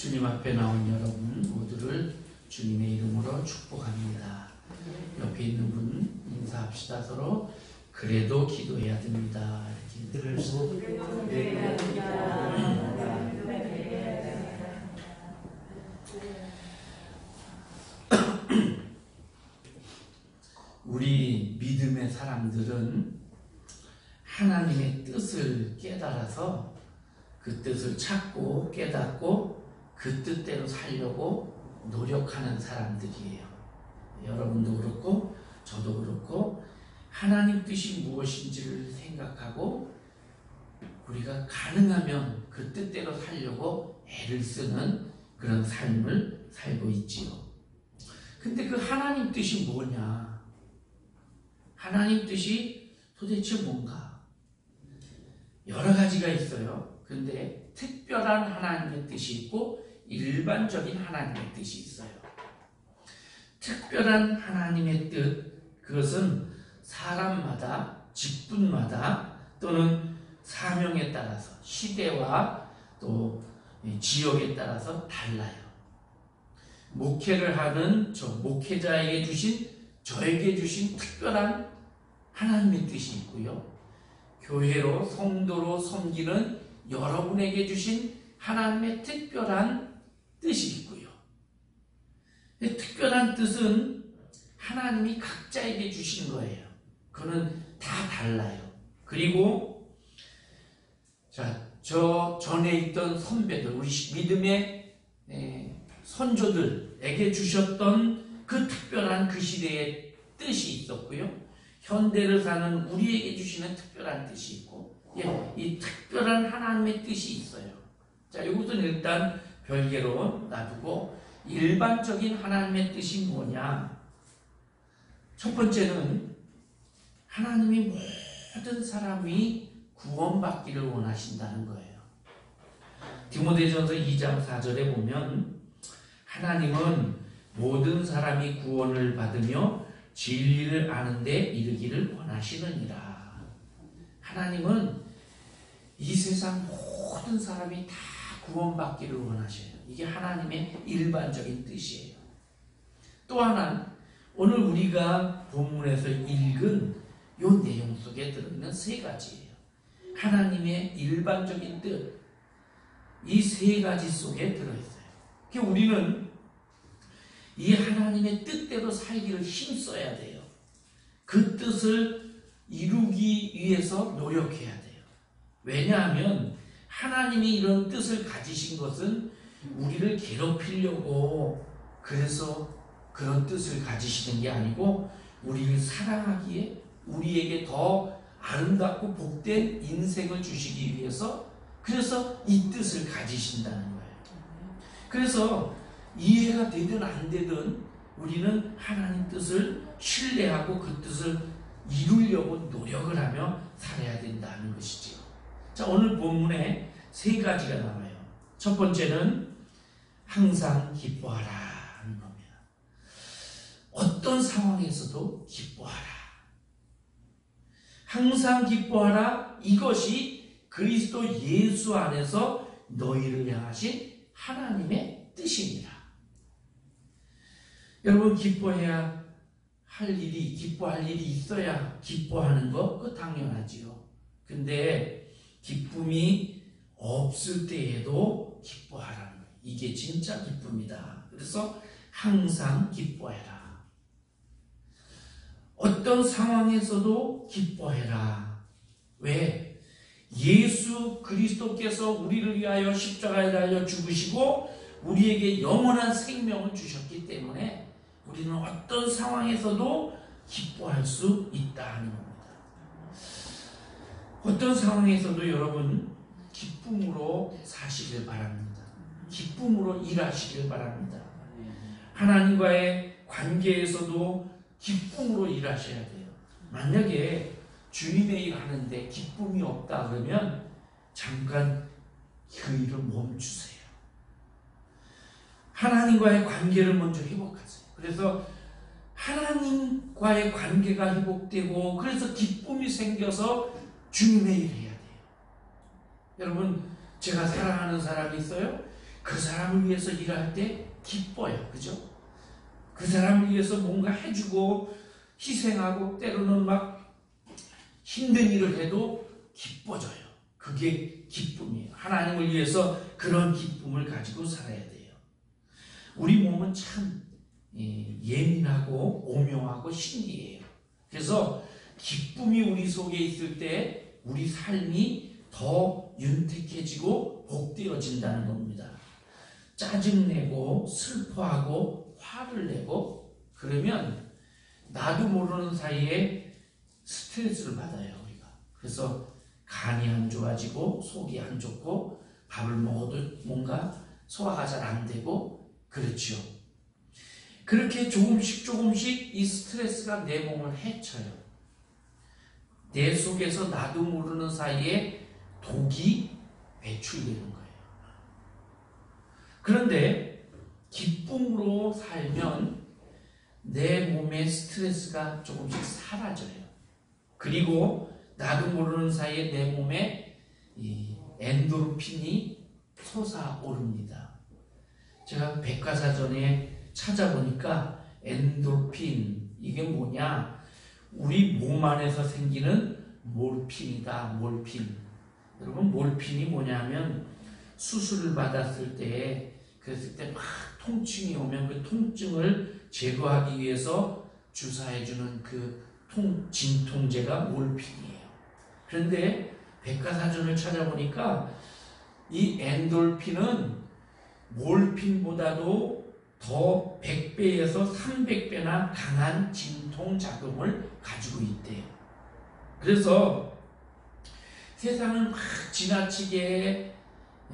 주님 앞에 나온 여러분 모두를 주님의 이름으로 축복합니다. 옆에 있는 분 인사합시다. 서로. 그래도 기도해야 됩니다. 이렇게 들을수 우리 믿음의 사람들은 하나님의 뜻을 깨달아서 그 뜻을 찾고 깨닫고 그 뜻대로 살려고 노력하는 사람들이에요. 여러분도 그렇고 저도 그렇고 하나님 뜻이 무엇인지를 생각하고 우리가 가능하면 그 뜻대로 살려고 애를 쓰는 그런 삶을 살고 있지요. 근데 그 하나님 뜻이 뭐냐? 하나님 뜻이 도대체 뭔가? 여러 가지가 있어요. 근데 특별한 하나님의 뜻이 있고 일반적인 하나님의 뜻이 있어요. 특별한 하나님의 뜻, 그것은 사람마다, 직분마다 또는 사명에 따라서 시대와 또 지역에 따라서 달라요. 목회를 하는 저 목회자에게 주신, 저에게 주신 특별한 하나님의 뜻이 있고요. 교회로, 성도로 섬기는 여러분에게 주신 하나님의 특별한 뜻이 있고요. 특별한 뜻은 하나님이 각자에게 주신 거예요. 그거는 다 달라요. 그리고 저 전에 있던 선배들, 우리 믿음의 선조들에게 주셨던 그 특별한 그 시대의 뜻이 있었고요. 현대를 사는 우리에게 주시는 특별한 뜻이 있고, 이 특별한 하나님의 뜻이 있어요. 자, 이것은 일단 별개로 놔두고 일반적인 하나님의 뜻이 뭐냐? 첫 번째는 하나님이 모든 사람이 구원받기를 원하신다는 거예요. 디모데전서 2장 4절에 보면 하나님은 모든 사람이 구원을 받으며 진리를 아는 데 이르기를 원하시느니라. 하나님은 이 세상 모든 사람이 다 구원받기를 원하셔요. 이게 하나님의 일반적인 뜻이에요. 또 하나, 오늘 우리가 본문에서 읽은 이 내용 속에 들어있는 세 가지예요. 하나님의 일반적인 뜻, 이 세 가지 속에 들어있어요. 그러니까 우리는 이 하나님의 뜻대로 살기를 힘써야 돼요. 그 뜻을 이루기 위해서 노력해야 돼요. 왜냐하면 하나님이 이런 뜻을 가지신 것은 우리를 괴롭히려고 그래서 그런 뜻을 가지시는 게 아니고 우리를 사랑하기에 우리에게 더 아름답고 복된 인생을 주시기 위해서 그래서 이 뜻을 가지신다는 거예요. 그래서 이해가 되든 안 되든 우리는 하나님 뜻을 신뢰하고 그 뜻을 이루려고 노력을 하며 살아야 된다는 것이지요. 자, 오늘 본문에 세 가지가 나와요. 첫 번째는 항상 기뻐하라 하는 겁니다. 어떤 상황에서도 기뻐하라. 항상 기뻐하라. 이것이 그리스도 예수 안에서 너희를 향하신 하나님의 뜻입니다. 여러분, 기뻐해야 할 일이, 기뻐할 일이 있어야 기뻐하는 거, 그거 당연하지요. 근데 기쁨이 없을 때에도 기뻐하라는 거예요. 이게 진짜 기쁨이다. 그래서 항상 기뻐해라. 어떤 상황에서도 기뻐해라. 왜? 예수 그리스도께서 우리를 위하여 십자가에 달려 죽으시고 우리에게 영원한 생명을 주셨기 때문에 우리는 어떤 상황에서도 기뻐할 수 있다는 겁니다. 어떤 상황에서도 여러분 기쁨으로 사시길 바랍니다. 기쁨으로 일하시길 바랍니다. 하나님과의 관계에서도 기쁨으로 일하셔야 돼요. 만약에 주님의 일 하는데 기쁨이 없다 그러면 잠깐 그 일을 멈추세요. 하나님과의 관계를 먼저 회복하세요. 그래서 하나님과의 관계가 회복되고 그래서 기쁨이 생겨서 주님의 일을 해야 돼요. 여러분, 제가 사랑하는 사람이 있어요. 그 사람을 위해서 일할 때 기뻐요. 그죠? 그 사람을 위해서 뭔가 해주고 희생하고 때로는 막 힘든 일을 해도 기뻐져요. 그게 기쁨이에요. 하나님을 위해서 그런 기쁨을 가지고 살아야 돼요. 우리 몸은 참 예민하고 오묘하고 신기해요. 그래서 기쁨이 우리 속에 있을 때 우리 삶이 더 윤택해지고 복되어진다는 겁니다. 짜증내고 슬퍼하고 화를 내고 그러면 나도 모르는 사이에 스트레스를 받아요, 우리가. 그래서 간이 안 좋아지고 속이 안 좋고 밥을 먹어도 뭔가 소화가 잘 안 되고 그렇죠. 그렇게 조금씩 이 스트레스가 내 몸을 해쳐요. 내 속에서 나도 모르는 사이에 독이 배출되는 거예요. 그런데 기쁨으로 살면 내 몸의 스트레스가 조금씩 사라져요. 그리고 나도 모르는 사이에 내 몸에 이 엔도르핀이 솟아오릅니다. 제가 백과사전에 찾아보니까 엔도르핀 이게 뭐냐? 우리 몸 안에서 생기는 몰핀이다. 몰핀. 여러분 몰핀이 뭐냐면 수술을 받았을 때 그랬을 때 막 통증이 오면 그 통증을 제거하기 위해서 주사해주는 그 진통제가 몰핀이에요. 그런데 백과사전을 찾아보니까 이 엔돌핀은 몰핀보다도 더 100배에서 300배나 강한 진통작용을 가지고 있대요. 그래서 세상을 막 지나치게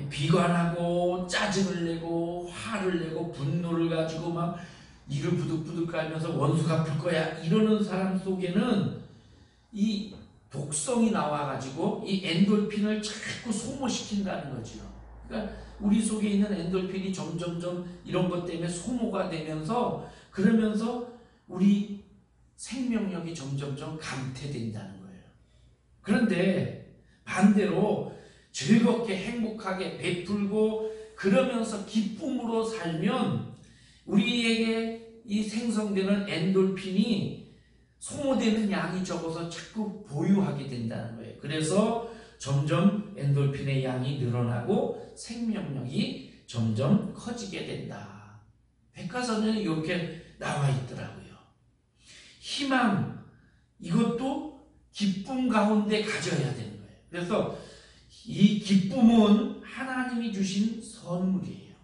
비관하고 짜증을 내고 화를 내고 분노를 가지고 막 이를 부득부득 깔면서 원수가 풀 거야 이러는 사람 속에는 이 독성이 나와가지고 이 엔돌핀을 자꾸 소모시킨다는 거죠. 그러니까 우리 속에 있는 엔돌핀이 점점점 이런 것 때문에 소모가 되면서 그러면서 우리 생명력이 점점점 감퇴된다는 거예요. 그런데 반대로 즐겁게 행복하게 베풀고 그러면서 기쁨으로 살면 우리에게 이 생성되는 엔돌핀이 소모되는 양이 적어서 자꾸 보유하게 된다는 거예요. 그래서 점점 엔돌핀의 양이 늘어나고 생명력이 점점 커지게 된다. 백과사전에 이렇게 나와 있더라고요. 희망, 이것도 기쁨 가운데 가져야 되는 거예요. 그래서 이 기쁨은 하나님이 주신 선물이에요.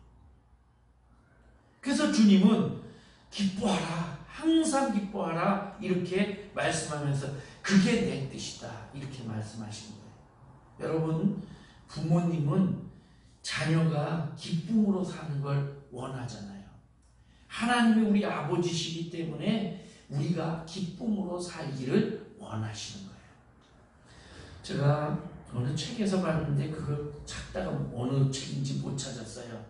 그래서 주님은 기뻐하라, 항상 기뻐하라 이렇게 말씀하면서 그게 내 뜻이다 이렇게 말씀하시는 거예요. 여러분, 부모님은 자녀가 기쁨으로 사는 걸 원하잖아요. 하나님이 우리 아버지시기 때문에 우리가 기쁨으로 살기를 원하시는 거예요. 제가 어느 책에서 봤는데 그걸 찾다가 어느 책인지 못 찾았어요.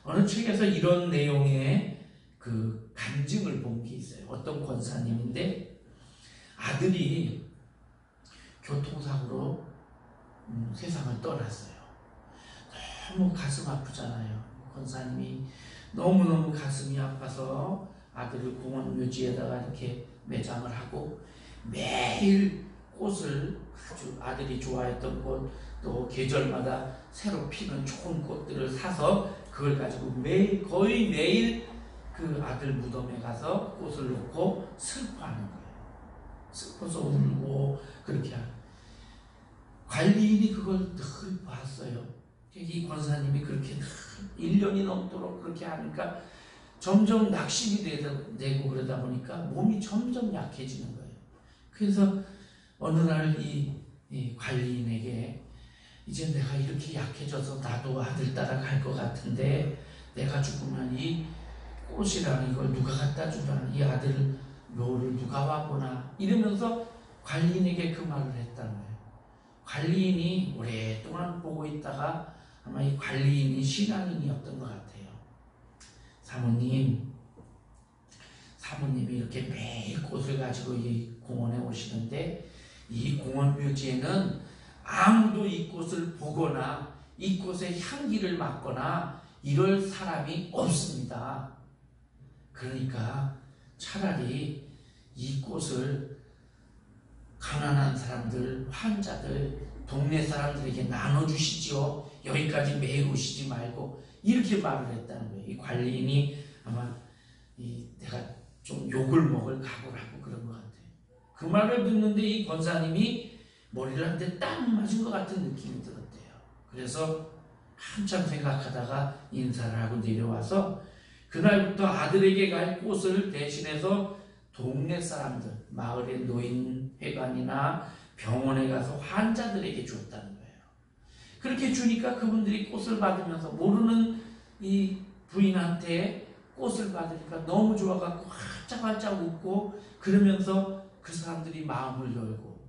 어느 책에서 이런 내용의 그 간증을 본 게 있어요. 어떤 권사님인데 아들이 교통사고로 세상을 떠났어요. 너무 가슴 아프잖아요. 권사님이 너무너무 가슴이 아파서 아들을 공원묘지에다가 이렇게 매장을 하고 매일 꽃을 아주 아들이 좋아했던 꽃 또 계절마다 새로 피는 좋은 꽃들을 사서 그걸 가지고 거의 매일 그 아들 무덤에 가서 꽃을 놓고 슬퍼하는 거예요. 슬퍼서 울고 그렇게 하는. 관리인이 그걸 늘 봤어요. 이 권사님이 그렇게 1년이 넘도록 그렇게 하니까 점점 낙심이 되고 그러다 보니까 몸이 점점 약해지는 거예요. 그래서 어느 날 이 관리인에게 이제 내가 이렇게 약해져서 나도 아들 따라갈 것 같은데 내가 죽으면 이 꽃이랑 이걸 누가 갖다 주나, 이 아들 묘를 누가 와보나 이러면서 관리인에게 그 말을 했다는 거예요. 관리인이 오랫동안 보고 있다가 아마 이 관리인이 신앙인이었던 것 같아요. 사모님이 이렇게 매일 꽃을 가지고 이 공원에 오시는데 이 공원 묘지에는 아무도 이 꽃을 보거나 이 꽃의 향기를 맡거나 이럴 사람이 없습니다. 그러니까 차라리 이 꽃을 가난한 사람들, 환자들, 동네 사람들에게 나눠주시죠. 여기까지 매일 오시지 말고, 이렇게 말을 했다는 거예요. 이 관리인이 아마 내가 좀 욕을 먹을 각오라고 그런 것 같아요. 그 말을 듣는데 이 권사님이 머리를 한 대 딱 맞은 것 같은 느낌이 들었대요. 그래서 한참 생각하다가 인사를 하고 내려와서 그날부터 아들에게 갈 꽃을 대신해서 동네 사람들, 마을의 노인회관이나 병원에 가서 환자들에게 줬다는 거예요. 그렇게 주니까 그분들이 꽃을 받으면서 모르는 이 부인한테 꽃을 받으니까 너무 좋아갖고 활짝활짝 웃고, 그러면서 그 사람들이 마음을 열고,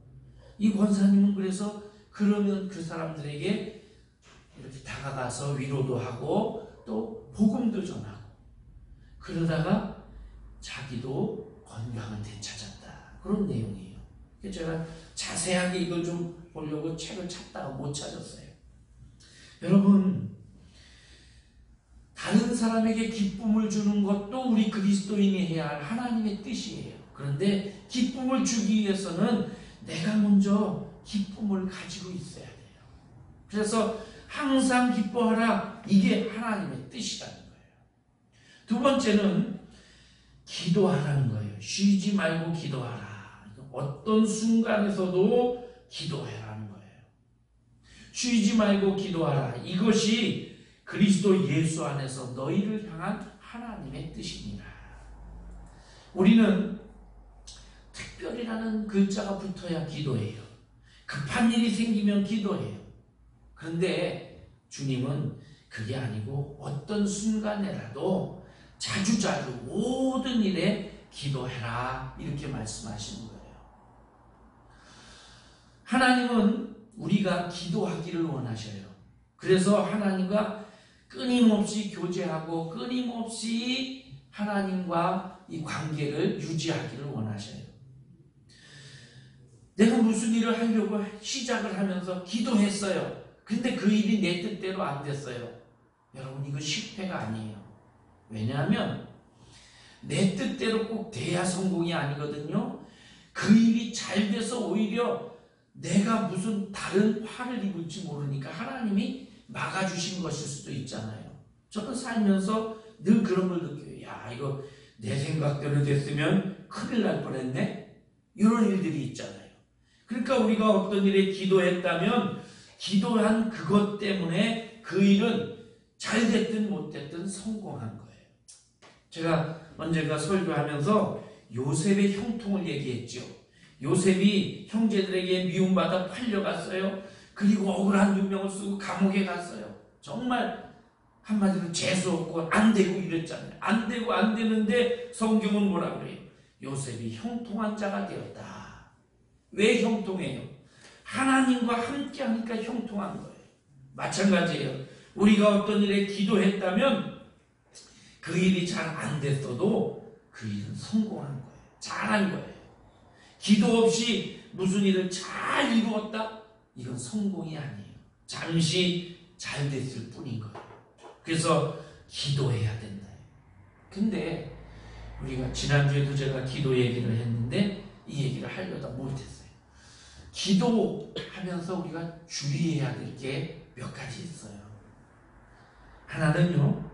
이 권사님은 그래서 그러면 그 사람들에게 이렇게 다가가서 위로도 하고 또 복음도 전하고, 그러다가 자기도 건강을 되찾았다, 그런 내용이에요. 그래서 제가 자세하게 이걸 좀 보려고 책을 찾다가 못 찾았어요. 여러분, 다른 사람에게 기쁨을 주는 것도 우리 그리스도인이 해야 할 하나님의 뜻이에요. 그런데 기쁨을 주기 위해서는 내가 먼저 기쁨을 가지고 있어야 돼요. 그래서 항상 기뻐하라, 이게 하나님의 뜻이라는 거예요. 두 번째는 기도하라는 거예요. 쉬지 말고 기도하라. 어떤 순간에서도 기도하라는 거예요. 쉬지 말고 기도하라. 이것이 그리스도 예수 안에서 너희를 향한 하나님의 뜻이니라. 우리는 특별이라는 글자가 붙어야 기도해요. 급한 일이 생기면 기도해요. 그런데 주님은 그게 아니고 어떤 순간에라도 자주자주 모든 일에 기도해라, 이렇게 말씀하시는 거예요. 하나님은 우리가 기도하기를 원하셔요. 그래서 하나님과 끊임없이 교제하고 끊임없이 하나님과 이 관계를 유지하기를 원하셔요. 내가 무슨 일을 하려고 시작을 하면서 기도했어요. 근데 그 일이 내 뜻대로 안 됐어요. 여러분, 이거 실패가 아니에요. 왜냐하면 내 뜻대로 꼭 돼야 성공이 아니거든요. 그 일이 잘 돼서 오히려 내가 무슨 다른 화를 입을지 모르니까 하나님이 막아주신 것일 수도 있잖아요. 저는 살면서 늘 그런 걸 느껴요. 야, 이거 내 생각대로 됐으면 큰일 날 뻔했네, 이런 일들이 있잖아요. 그러니까 우리가 어떤 일에 기도했다면 기도한 그것 때문에 그 일은 잘 됐든 못 됐든 성공한 거예요. 제가 언젠가 설교하면서 요셉의 형통을 얘기했죠. 요셉이 형제들에게 미움받아 팔려갔어요. 그리고 억울한 누명을 쓰고 감옥에 갔어요. 정말 한마디로 재수 없고 안 되고 이랬잖아요. 안 되고 안 되는데 성경은 뭐라 그래요? 요셉이 형통한 자가 되었다. 왜 형통해요? 하나님과 함께 하니까 형통한 거예요. 마찬가지예요. 우리가 어떤 일에 기도했다면 그 일이 잘 안 됐어도 그 일은 성공한 거예요. 잘한 거예요. 기도 없이 무슨 일을 잘 이루었다? 이건 성공이 아니에요. 잠시 잘 됐을 뿐인 거예요. 그래서 기도해야 된다. 근데 우리가 지난주에도 제가 기도 얘기를 했는데 이 얘기를 하려다 못했어요. 기도하면서 우리가 주의해야 될 게 몇 가지 있어요. 하나는요,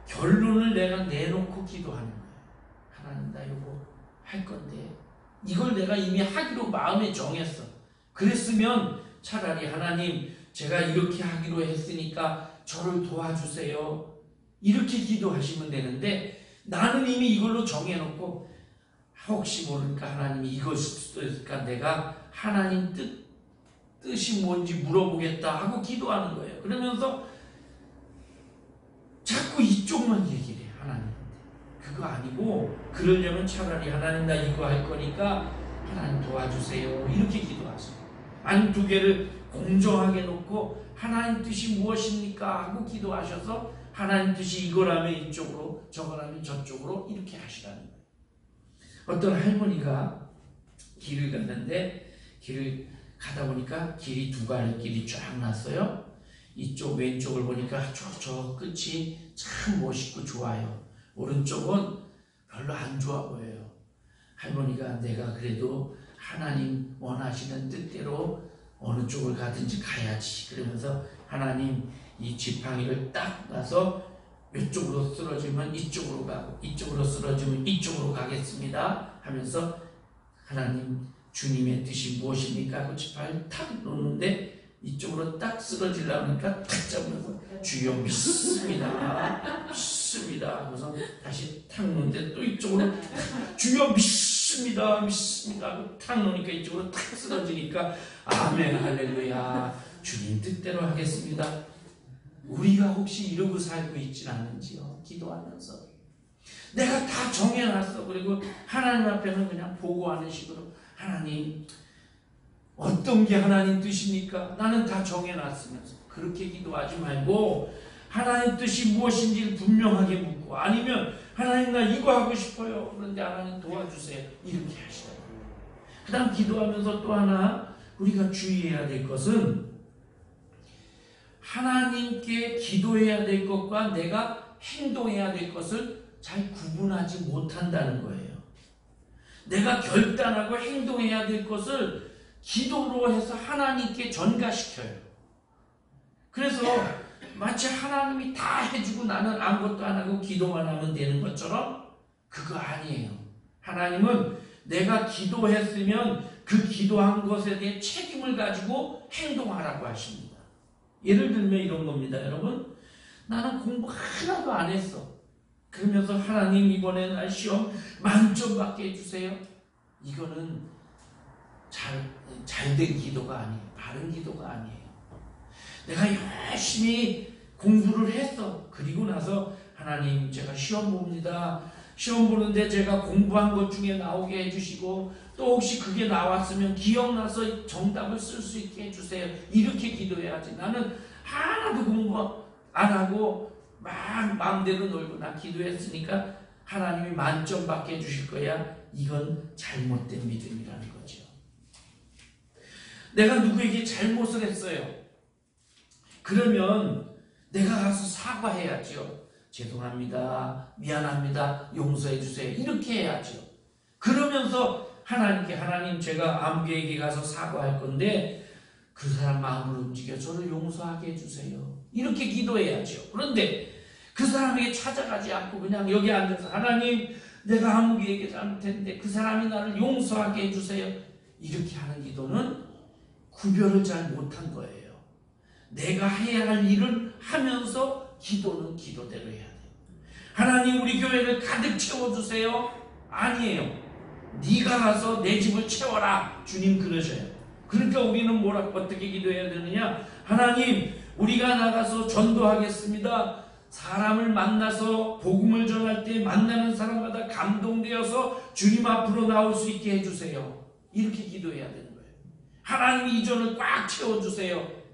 결론을 내가 내놓고 기도하는 거예요. 하나님, 나 이거 할 건데 이걸 내가 이미 하기로 마음에 정했어. 그랬으면 차라리 하나님, 제가 이렇게 하기로 했으니까 저를 도와주세요, 이렇게 기도하시면 되는데, 나는 이미 이걸로 정해놓고 혹시 모르니까 하나님이 이것일 수도 있을까, 내가 하나님 뜻이 뭔지 물어보겠다 하고 기도하는 거예요. 그러면서 자꾸 이쪽만 얘기를 해요. 하나님한테. 그거 아니고, 그러려면 차라리 하나님, 나 이거 할 거니까 하나님 도와주세요, 이렇게 기도하세요. 아니, 두 개를 공정하게 놓고 하나님 뜻이 무엇입니까 하고 기도하셔서 하나님 뜻이 이거라면 이쪽으로, 저거라면 저쪽으로, 이렇게 하시라는 거예요. 어떤 할머니가 길을 갔는데 길을 가다 보니까 길이 두 갈래 길이 쫙 났어요. 이쪽 왼쪽을 보니까 저 끝이 참 멋있고 좋아요. 오른쪽은 별로 안 좋아 보여요. 할머니가 내가 그래도 하나님 원하시는 뜻대로 어느 쪽을 가든지 가야지. 그러면서 하나님 이 지팡이를 딱 놔서 이쪽으로 쓰러지면 이쪽으로 가고 이쪽으로 쓰러지면 이쪽으로 가겠습니다 하면서 하나님 주님의 뜻이 무엇입니까? 그 지팡이를 탁 놓는데 이쪽으로 딱 쓰러지려고 하니까 탁 잡으면서 주여 믿습니다. 믿습니다. 그래서 다시 탁 놓는데 또 이쪽으로 주여 믿습니다. 믿습니다. 탁 놓으니까 이쪽으로 탁 쓰러지니까 아멘 할렐루야 주님 뜻대로 하겠습니다. 우리가 혹시 이러고 살고 있진 않은지요? 기도하면서 내가 다 정해놨어. 그리고 하나님 앞에는 그냥 보고하는 식으로 하나님 어떤 게 하나님 뜻입니까? 나는 다 정해놨으면서 그렇게 기도하지 말고 하나님 뜻이 무엇인지 분명하게 묻고 아니면 하나님 나 이거 하고 싶어요. 그런데 하나님 도와주세요. 이렇게 하시더라고요. 그 다음 기도하면서 또 하나 우리가 주의해야 될 것은 하나님께 기도해야 될 것과 내가 행동해야 될 것을 잘 구분하지 못한다는 거예요. 내가 결단하고 행동해야 될 것을 기도로 해서 하나님께 전가시켜요. 그래서 마치 하나님이 다 해주고 나는 아무것도 안 하고 기도만 하면 되는 것처럼 그거 아니에요. 하나님은 내가 기도했으면 그 기도한 것에 대해 책임을 가지고 행동하라고 하십니다. 예를 들면 이런 겁니다, 여러분. 나는 공부 하나도 안 했어. 그러면서 하나님 이번에 날 시험 만점 받게 해주세요. 이거는 잘된 기도가 아니에요. 바른 기도가 아니에요. 내가 열심히 공부를 했어. 그리고 나서 하나님 제가 시험 봅니다. 시험 보는데 제가 공부한 것 중에 나오게 해주시고 또 혹시 그게 나왔으면 기억나서 정답을 쓸 수 있게 해주세요. 이렇게 기도해야지. 나는 하나도 공부 안 하고 막 마음대로 놀고 나 기도했으니까 하나님이 만점 받게 해주실 거야. 이건 잘못된 믿음이라는 거죠. 내가 누구에게 잘못을 했어요. 그러면 내가 가서 사과해야죠. 죄송합니다. 미안합니다. 용서해 주세요. 이렇게 해야죠. 그러면서 하나님께 하나님 제가 아무개에게 가서 사과할 건데 그 사람 마음을 움직여 저를 용서하게 해주세요. 이렇게 기도해야죠. 그런데 그 사람에게 찾아가지 않고 그냥 여기 앉아서 하나님 내가 아무개에게 잘못했는데 그 사람이 나를 용서하게 해주세요. 이렇게 하는 기도는 구별을 잘 못한 거예요. 내가 해야 할 일을 하면서 기도는 기도대로 해야 돼요. 하나님 우리 교회를 가득 채워주세요. 아니에요. 네가 가서 내 집을 채워라. 주님 그러셔요. 그러니까 우리는 어떻게 기도해야 되느냐? 하나님 우리가 나가서 전도하겠습니다. 사람을 만나서 복음을 전할 때 만나는 사람마다 감동되어서 주님 앞으로 나올 수 있게 해주세요. 이렇게 기도해야 되는 거예요. 하나님이 이 전을 꽉 채워주세요.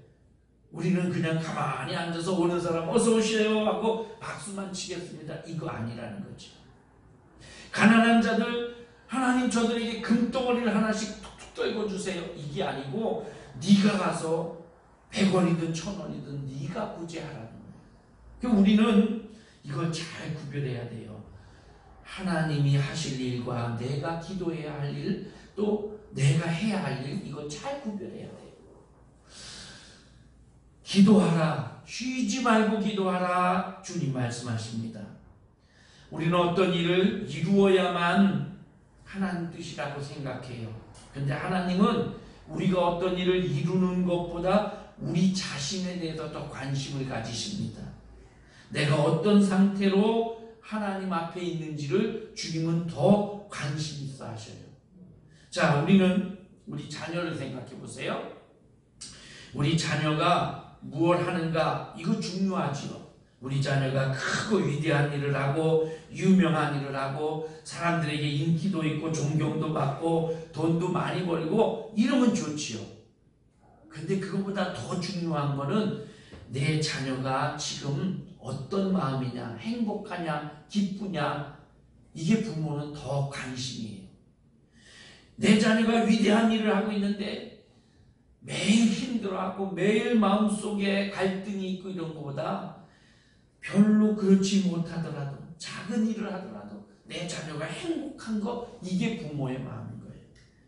우리는 그냥 가만히 앉아서 오는 사람 어서 오세요 하고 박수만 치겠습니다. 이거 아니라는 거죠. 가난한 자들 하나님 저들에게 금덩어리를 하나씩 툭툭 떨궈 주세요. 이게 아니고 네가 가서 100원이든 1000원이든 네가 구제하라는 거예요. 그러니까 우리는 이걸 잘 구별해야 돼요. 하나님이 하실 일과 내가 기도해야 할 일, 또 내가 해야 할 일, 이거 잘 구별해야 돼요. 기도하라. 쉬지 말고 기도하라. 주님 말씀하십니다. 우리는 어떤 일을 이루어야만 하나님 뜻이라고 생각해요. 그런데 하나님은 우리가 어떤 일을 이루는 것보다 우리 자신에 대해서 더 관심을 가지십니다. 내가 어떤 상태로 하나님 앞에 있는지를 주님은 더 관심 있어 하셔요. 자, 우리는 우리 자녀를 생각해 보세요. 우리 자녀가 무엇을 하는가, 이거 중요하지요. 우리 자녀가 크고 위대한 일을 하고 유명한 일을 하고 사람들에게 인기도 있고 존경도 받고 돈도 많이 벌고 이러면 좋지요. 근데 그것보다 더 중요한 거는 내 자녀가 지금 어떤 마음이냐, 행복하냐, 기쁘냐, 이게 부모는 더 관심이에요. 내 자녀가 위대한 일을 하고 있는데 매일 힘들어하고 매일 마음속에 갈등이 있고 이런 것보다 별로 그렇지 못하더라도 작은 일을 하더라도 내 자녀가 행복한 거, 이게 부모의 마음인 거예요.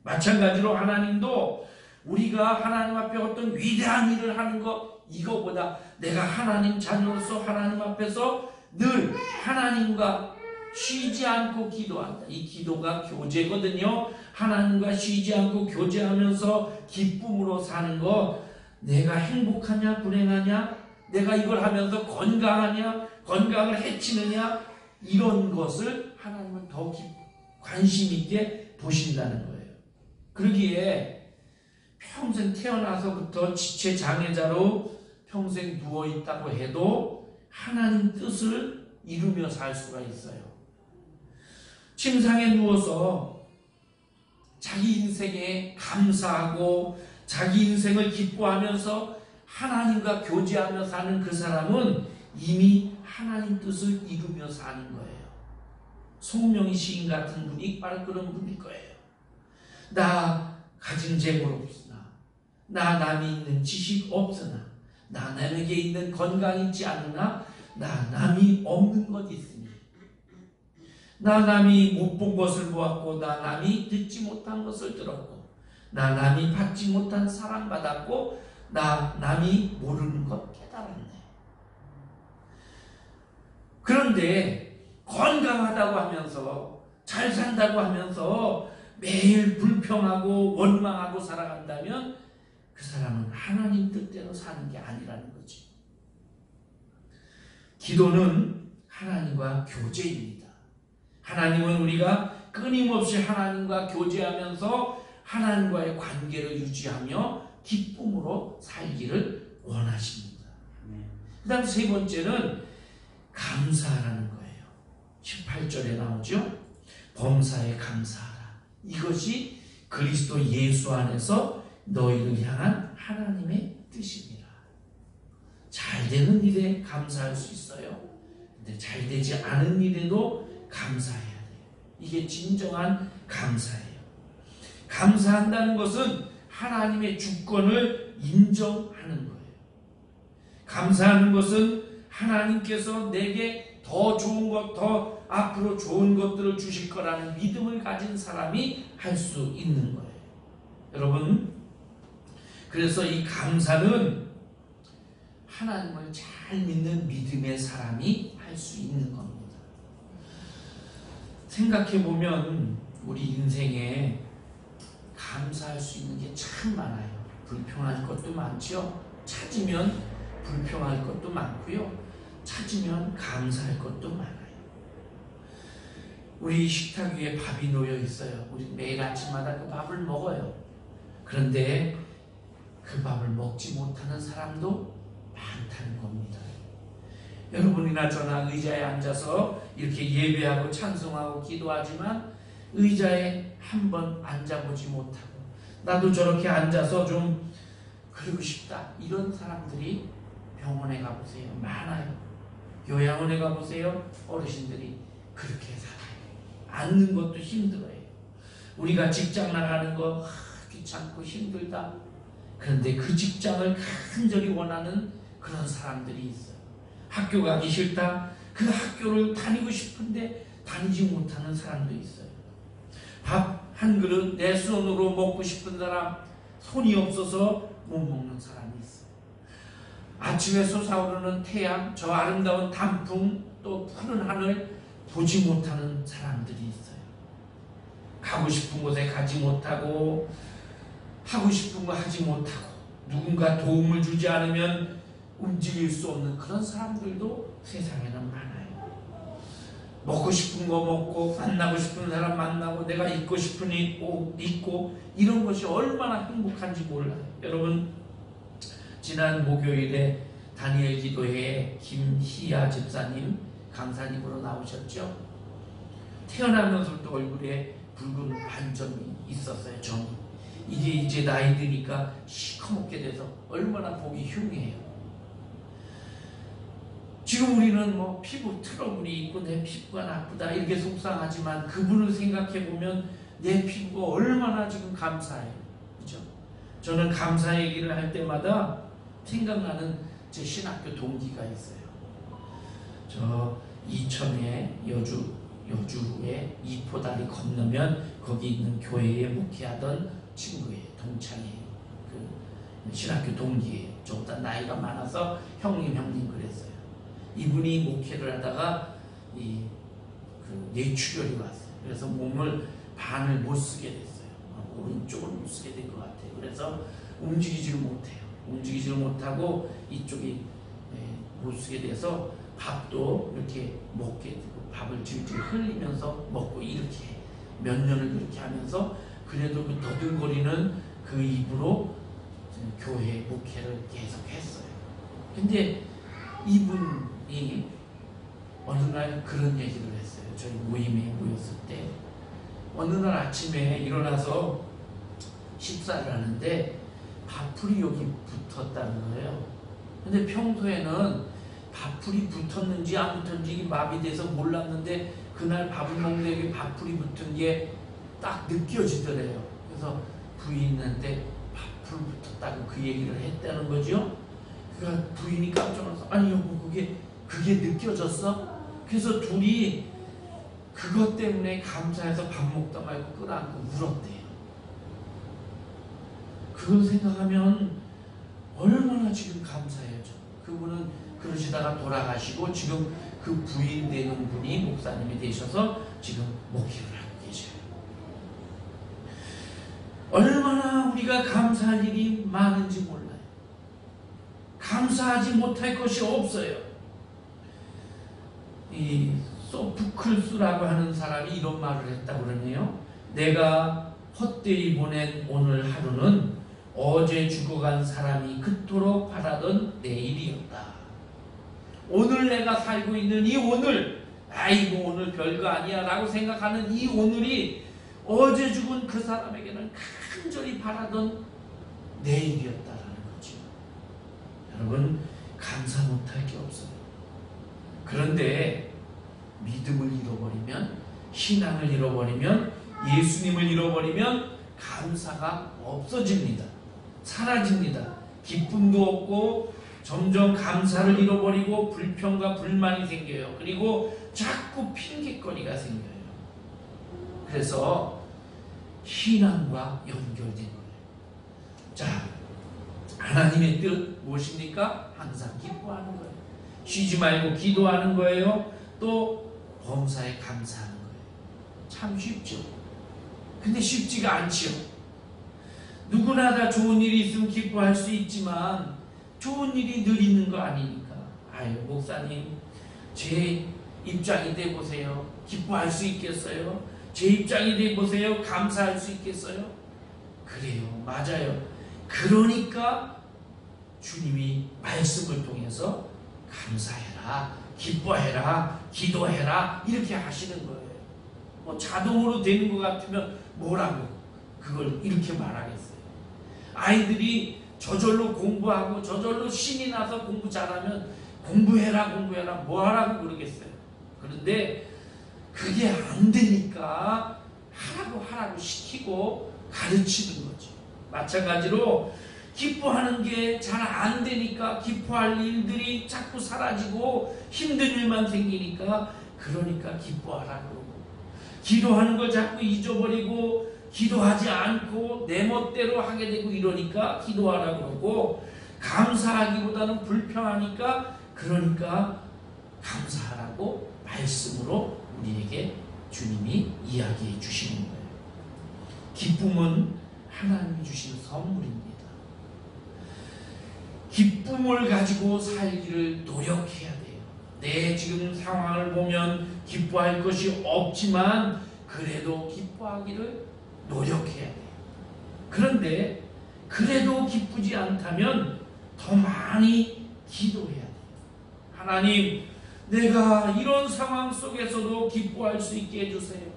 마찬가지로 하나님도 우리가 하나님 앞에 어떤 위대한 일을 하는 거, 이거보다 내가 하나님 자녀로서 하나님 앞에서 늘 하나님과 쉬지 않고 기도한다. 이 기도가 교제거든요. 하나님과 쉬지 않고 교제하면서 기쁨으로 사는 거, 내가 행복하냐 불행하냐, 내가 이걸 하면서 건강하냐 건강을 해치느냐, 이런 것을 하나님은 더 관심 있게 보신다는 거예요. 그러기에 평생 태어나서부터 지체장애자로 평생 누워있다고 해도 하나님 뜻을 이루며 살 수가 있어요. 침상에 누워서 자기 인생에 감사하고 자기 인생을 기뻐하면서 하나님과 교제하며 사는 그 사람은 이미 하나님 뜻을 이루며 사는 거예요. 송명희 시인 같은 분이 바로 그런 분일 거예요. 나 가진 재물 없으나, 나 남이 있는 지식 없으나, 나 남에게 있는 건강 있지 않으나, 나 남이 없는 것 있으니, 나 남이 못 본 것을 보았고, 나 남이 듣지 못한 것을 들었고, 나 남이 받지 못한 사랑받았고, 나 남이 모르는 것 깨달았네. 그런데 건강하다고 하면서 잘 산다고 하면서 매일 불평하고 원망하고 살아간다면 그 사람은 하나님 뜻대로 사는 게 아니라는 거지. 기도는 하나님과 교제입니다. 하나님은 우리가 끊임없이 하나님과 교제하면서 하나님과의 관계를 유지하며 기쁨으로 살기를 원하십니다. 그 다음 세 번째는 감사하라는 거예요. 18절에 나오죠. 범사에 감사하라. 이것이 그리스도 예수 안에서 너희를 향한 하나님의 뜻입니다. 잘 되는 일에 감사할 수 있어요. 근데 잘 되지 않은 일에도 감사해야 돼요. 이게 진정한 감사예요. 감사한다는 것은 하나님의 주권을 인정하는 거예요. 감사하는 것은 하나님께서 내게 더 좋은 것, 더 앞으로 좋은 것들을 주실 거라는 믿음을 가진 사람이 할 수 있는 거예요. 여러분, 그래서 이 감사는 하나님을 잘 믿는 믿음의 사람이 할 수 있는 겁니다. 생각해보면 우리 인생에 감사할 수 있는 게 참 많아요. 불평할 것도 많죠. 찾으면 불평할 것도 많고요. 찾으면 감사할 것도 많아요. 우리 식탁 위에 밥이 놓여 있어요. 우리 매일 아침마다 그 밥을 먹어요. 그런데 그 밥을 먹지 못하는 사람도 많다는 겁니다. 여러분이나 저나 의자에 앉아서 이렇게 예배하고 찬송하고 기도하지만 의자에 한번 앉아보지 못하고, 나도 저렇게 앉아서 좀 그러고 싶다, 이런 사람들이 병원에 가보세요. 많아요. 요양원에 가보세요. 어르신들이 그렇게 살아요. 앉는 것도 힘들어요. 우리가 직장 나가는 거 귀찮고 힘들다. 그런데 그 직장을 간절히 원하는 그런 사람들이 있어요. 학교 가기 싫다. 그 학교를 다니고 싶은데 다니지 못하는 사람도 있어요. 밥 한 그릇 내 손으로 먹고 싶은 사람, 손이 없어서 못 먹는 사람이 있어요. 아침에 솟아오르는 태양, 저 아름다운 단풍, 또 푸른 하늘 보지 못하는 사람들이 있어요. 가고 싶은 곳에 가지 못하고, 하고 싶은 거 하지 못하고, 누군가 도움을 주지 않으면 움직일 수 없는 그런 사람들도 세상에는 많아요. 먹고 싶은 거 먹고, 만나고 싶은 사람 만나고, 내가 입고 싶은 옷 입고, 이런 것이 얼마나 행복한지 몰라요. 여러분, 지난 목요일에 다니엘 기도회에 김희아 집사님 강사님으로 나오셨죠? 태어나면서부터 얼굴에 붉은 반점이 있었어요. 점이. 이게 이제 나이 드니까 시커멓게 돼서 얼마나 보기 흉해요. 지금 우리는 뭐 피부 트러블이 있고 내 피부가 나쁘다 이렇게 속상하지만, 그분을 생각해 보면 내 피부가 얼마나 지금 감사해요. 그죠? 저는 감사 얘기를 할 때마다 생각나는 제 신학교 동기가 있어요. 저 이천에 여주에 이포다리 건너면 거기 있는 교회에 목회하던 친구예요. 동창이에요. 그 신학교 동기예요. 저보다 나이가 많아서 형님 그랬어요. 이분이 목회를 하다가 뇌출혈이 왔어요. 그래서 몸을 반을 못 쓰게 됐어요. 오른쪽을 못 쓰게 된 것 같아요. 그래서 움직이지를 못해요. 움직이지를 못하고 이쪽이 못 쓰게 돼서 밥도 이렇게 먹게 되고 밥을 질질 흘리면서 먹고 이렇게 몇 년을 그렇게 하면서 그래도 그 더듬거리는 그 입으로 교회 목회를 계속 했어요. 근데 이분이 어느 날 그런 얘기를 했어요. 저희 모임에 모였을 때 어느 날 아침에 일어나서 식사를 하는데 밥풀이 여기 붙었다는 거예요. 근데 평소에는 밥풀이 붙었는지 안 붙었는지 마비돼서 몰랐는데 그날 밥을 먹는데 여기 밥풀이 붙은 게 딱 느껴지더래요. 그래서 부인한테 밥풀 붙었다고 그 얘기를 했다는 거죠. 그러니까 부인이 깜짝 놀라서 아니 여보 그게 느껴졌어? 그래서 둘이 그것 때문에 감사해서 밥 먹다 말고 끌어안고 울었대요. 그걸 생각하면 얼마나 지금 감사해요. 그분은 그러시다가 돌아가시고 지금 그 부인 되는 분이 목사님이 되셔서 지금 목회를 하고 계셔요. 얼마나 우리가 감사할 일이 많은지 몰라요. 감사하지 못할 것이 없어요. 이 소프클스라고 하는 사람이 이런 말을 했다고 그러네요. 내가 헛되이 보낸 오늘 하루는 어제 죽어간 사람이 그토록 바라던 내일이었다. 오늘 내가 살고 있는 이 오늘, 아이고 오늘 별거 아니야 라고 생각하는 이 오늘이 어제 죽은 그 사람에게는 간절히 바라던 내일이었다라는 거죠. 여러분 감사 못할 게 없어요. 그런데 믿음을 잃어버리면, 신앙을 잃어버리면, 예수님을 잃어버리면 감사가 없어집니다. 사라집니다. 기쁨도 없고 점점 감사를 잃어버리고 불평과 불만이 생겨요. 그리고 자꾸 핑계거리가 생겨요. 그래서 신앙과 연결된 거예요. 자, 하나님의 뜻 무엇입니까? 항상 기뻐하는 거예요. 쉬지 말고 기도하는 거예요. 또 범사에 감사하는 거예요. 참 쉽죠. 근데 쉽지가 않지요. 누구나 다 좋은 일이 있으면 기뻐할 수 있지만 좋은 일이 늘 있는 거 아니니까. 아유 목사님 제 입장이 돼 보세요. 기뻐할 수 있겠어요? 제 입장이 돼 보세요. 감사할 수 있겠어요? 그래요. 맞아요. 그러니까 주님이 말씀을 통해서 감사해라, 기뻐해라, 기도해라 이렇게 하시는 거예요. 뭐 자동으로 되는 것 같으면 뭐라고 그걸 이렇게 말하겠어요. 아이들이 저절로 공부하고 저절로 신이 나서 공부 잘하면 공부해라 뭐하라고 그러겠어요. 그런데 그게 안 되니까 하라고 시키고 가르치는 거죠. 마찬가지로 기뻐하는 게 잘 안 되니까 기뻐할 일들이 자꾸 사라지고 힘든 일만 생기니까 그러니까 기뻐하라 그러고 기도하는 걸 자꾸 잊어버리고 기도하지 않고 내 멋대로 하게 되고 이러니까 기도하라 그러고 감사하기보다는 불평하니까 그러니까 감사하라고 말씀으로 우리에게 주님이 이야기해 주시는 거예요. 기쁨은 하나님이 주신 선물입니다. 기쁨을 가지고 살기를 노력해야 돼요. 내 지금 상황을 보면 기뻐할 것이 없지만 그래도 기뻐하기를 노력해야 돼요. 그런데 그래도 기쁘지 않다면 더 많이 기도해야 돼요. 하나님, 내가 이런 상황 속에서도 기뻐할 수 있게 해주세요.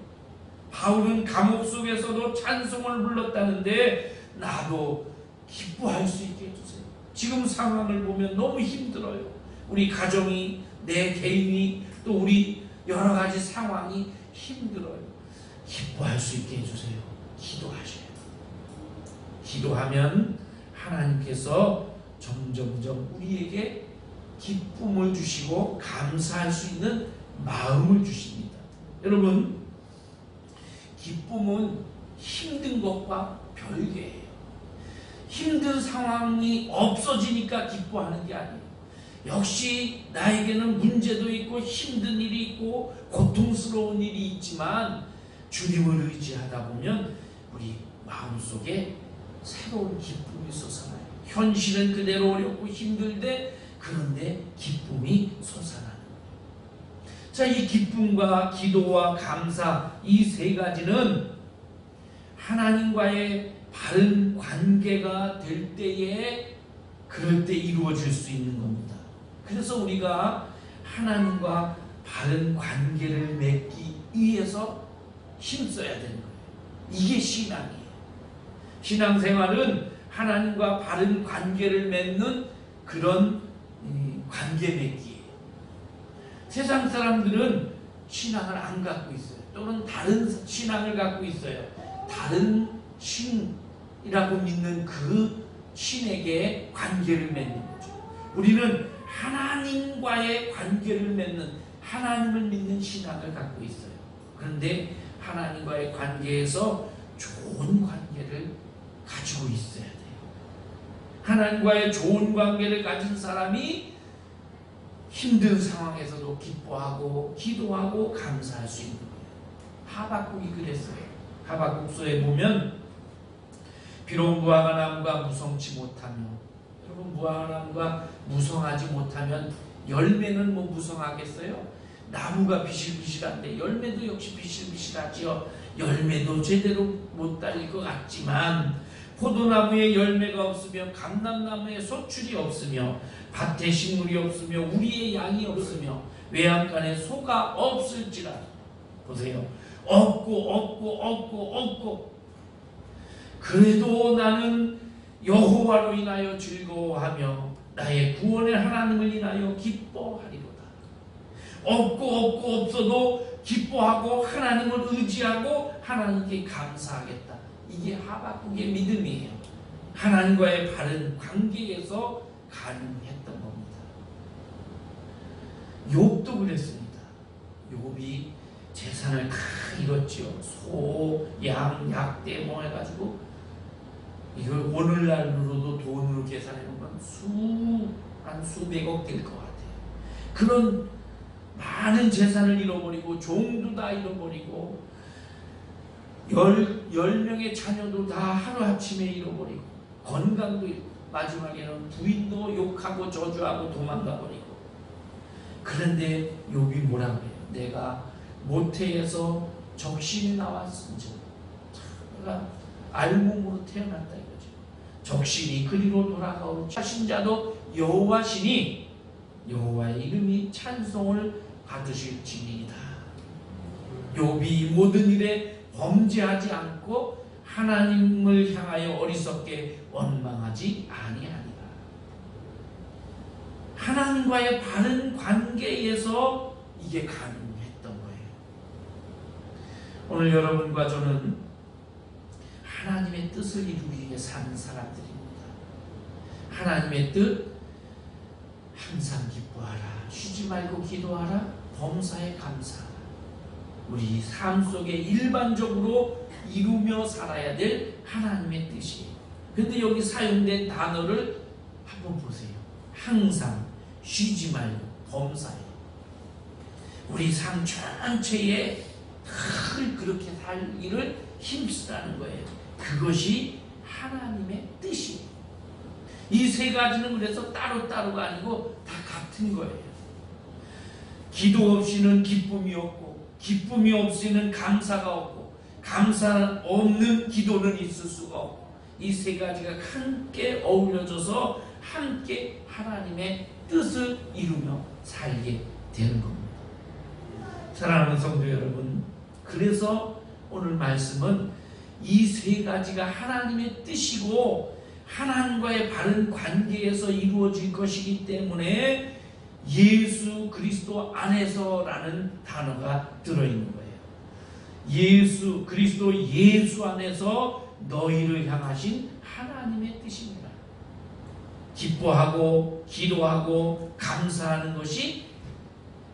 바울은 감옥 속에서도 찬송을 불렀다는데 나도 기뻐할 수 있게 해주세요. 지금 상황을 보면 너무 힘들어요. 우리 가정이, 내 개인이, 또 우리 여러 가지 상황이 힘들어요. 기뻐할 수 있게 해주세요. 기도하셔야 돼요. 기도하면 하나님께서 점점점 우리에게 기쁨을 주시고 감사할 수 있는 마음을 주십니다. 여러분, 기쁨은 힘든 것과 별개예요. 힘든 상황이 없어지니까 기뻐하는 게 아니에요. 역시 나에게는 문제도 있고 힘든 일이 있고 고통스러운 일이 있지만 주님을 의지하다 보면 우리 마음속에 새로운 기쁨이 솟아나요. 현실은 그대로 어렵고 힘들되 그런데 기쁨이 솟아나는 거예요. 자, 이 기쁨과 기도와 감사, 이 세 가지는 하나님과의 바른 관계가 될 때에 그럴 때 이루어질 수 있는 겁니다. 그래서 우리가 하나님과 바른 관계를 맺기 위해서 힘써야 되는 거예요. 이게 신앙이에요. 신앙생활은 하나님과 바른 관계를 맺는 그런 관계 맺기예요. 세상 사람들은 신앙을 안 갖고 있어요. 또는 다른 신앙을 갖고 있어요. 다른 신이라고 믿는 그 신에게 관계를 맺는 거죠. 우리는 하나님과의 관계를 맺는, 하나님을 믿는 신앙을 갖고 있어요. 그런데 하나님과의 관계에서 좋은 관계를 가지고 있어야 돼요. 하나님과의 좋은 관계를 가진 사람이 힘든 상황에서도 기뻐하고 기도하고 감사할 수 있는 거예요. 하박국이 그랬어요. 하박국서에 보면 비록 무화과 나무가 무성치 못하며, 여러분 무화과 나무가 무성하지 못하면 열매는 뭐 무성하겠어요? 나무가 비실비실한데 열매도 역시 비실비실하지요. 열매도 제대로 못 달릴 것 같지만 포도나무에 열매가 없으며 감람나무에 소출이 없으며 밭에 식물이 없으며 우리의 양이 없으며 외양간에 소가 없을지라도, 보세요. 없고 그래도 나는 여호와로 인하여 즐거워하며 나의 구원의 하나님을 인하여 기뻐하리로다. 없어도 기뻐하고 하나님을 의지하고 하나님께 감사하겠다. 이게 하박국의 믿음이에요. 하나님과의 바른 관계에서 가능했던 겁니다. 욥도 그랬습니다. 욥이 재산을 다 잃었지요. 소, 양, 약대 뭐 해가지고 이걸 오늘날로도 돈으로 계산해보면 한 수백억 될 것 같아요. 그런 많은 재산을 잃어버리고 종도 다 잃어버리고 10명의 자녀도 다 하루아침에 잃어버리고 건강도 잃고 마지막에는 부인도 욕하고 저주하고 도망가버리고. 그런데 욥이 뭐라고 해요? 내가 모태에서 적신이 나왔은즉, 내가 알몸으로 태어났다 이거죠. 적신이 그리로 돌아가오니 신자도 여호와시니 여호와의 이름이 찬송을 받으실지니이다. 욥이 모든 일에 범죄하지 않고 하나님을 향하여 어리석게 원망하지 아니하니라. 하나님과의 바른 관계에서 이게 가능했던 거예요. 오늘 여러분과 저는 하나님의 뜻을 이루기 위해 사는 사람들입니다. 하나님의 뜻, 항상 기뻐하라, 쉬지 말고 기도하라, 범사에 감사하라. 우리 삶 속에 일반적으로 이루며 살아야 될 하나님의 뜻이에요. 근데 여기 사용된 단어를 한번 보세요. 항상, 쉬지 말고, 범사에. 우리 삶 전체에 늘 그렇게 살기를 힘쓰라는 거예요. 그것이 하나님의 뜻이에요. 이 세 가지는 그래서 따로따로가 아니고 다 같은 거예요. 기도 없이는 기쁨이 없고, 기쁨이 없이는 감사가 없고, 감사 없는 기도는 있을 수가 없고, 이 세 가지가 함께 어울려져서 함께 하나님의 뜻을 이루며 살게 되는 겁니다. 사랑하는 성도 여러분, 그래서 오늘 말씀은 이 세 가지가 하나님의 뜻이고 하나님과의 바른 관계에서 이루어질 것이기 때문에 예수 그리스도 안에서라는 단어가 들어있는 거예요. 예수 그리스도 예수 안에서 너희를 향하신 하나님의 뜻입니다. 기뻐하고 기도하고 감사하는 것이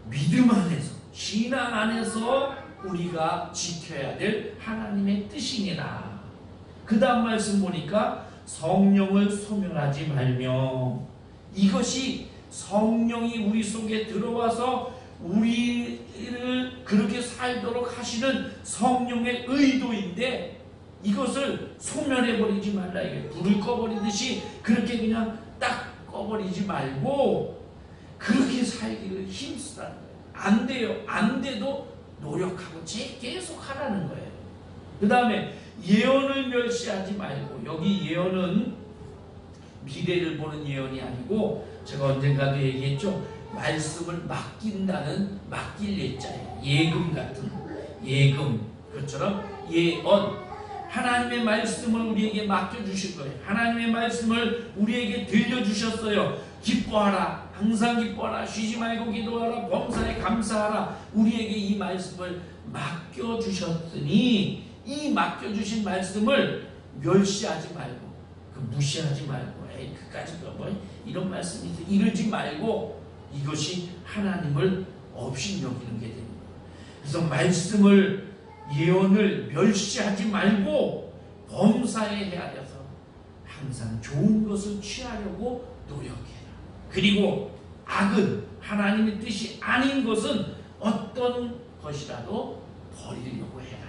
믿음 안에서, 신앙 안에서 우리가 지켜야 될 하나님의 뜻이니라. 그 다음 말씀 보니까 성령을 소멸하지 말며, 이것이 성령이 우리 속에 들어와서 우리를 그렇게 살도록 하시는 성령의 의도인데, 이것을 소멸해버리지 말라. 이게 불을 꺼버리듯이 그렇게 그냥 딱 꺼버리지 말고 그렇게 살기를 힘쓰라는 거예요. 안 돼요. 안 돼도 노력하고 계속 하라는 거예요. 그 다음에 예언을 멸시하지 말고, 여기 예언은 미래를 보는 예언이 아니고, 제가 언젠가도 얘기했죠. 말씀을 맡긴다는, 맡길 예자예요. 예금 같은, 예금, 그것처럼 예언, 하나님의 말씀을 우리에게 맡겨주실 거예요. 하나님의 말씀을 우리에게 들려주셨어요. 기뻐하라, 항상 기뻐하라, 쉬지 말고 기도하라, 범사에 감사하라. 우리에게 이 말씀을 맡겨주셨으니, 이 맡겨주신 말씀을 멸시하지 말고, 무시하지 말고, 에이 그까짓 거 뭐 이런 말씀이 이러지 말고, 이것이 하나님을 업신여기는 게 됩니다. 그래서 말씀을, 예언을 멸시하지 말고 범사에 헤아려서 항상 좋은 것을 취하려고 노력해라. 그리고 악은, 하나님의 뜻이 아닌 것은 어떤 것이라도 버리려고 해라.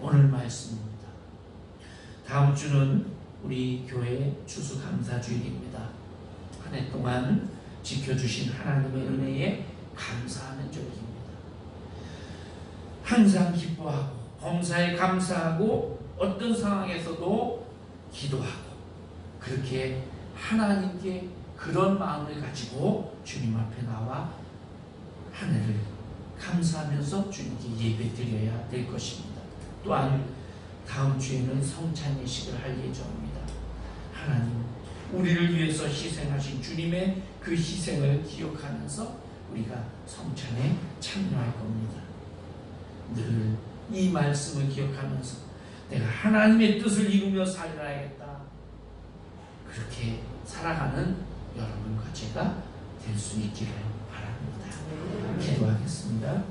오늘 말씀입니다. 다음 주는 우리 교회 추수감사주일입니다. 한 해 동안 지켜주신 하나님의 은혜에 감사하는 절기입니다. 항상 기뻐하고 범사에 감사하고 어떤 상황에서도 기도하고, 그렇게 하나님께 그런 마음을 가지고 주님 앞에 나와 한 해를 감사하면서 주님께 예배드려야 될 것입니다. 또한 다음 주에는 성찬 예식을 할 예정입니다. 하나님, 우리를 위해서 희생하신 주님의 그 희생을 기억하면서 우리가 성찬에 참여할 겁니다. 늘 이 말씀을 기억하면서 내가 하나님의 뜻을 이루며 살아야겠다, 그렇게 살아가는 여러분과 제가 될 수 있기를 바랍니다. 기도하겠습니다.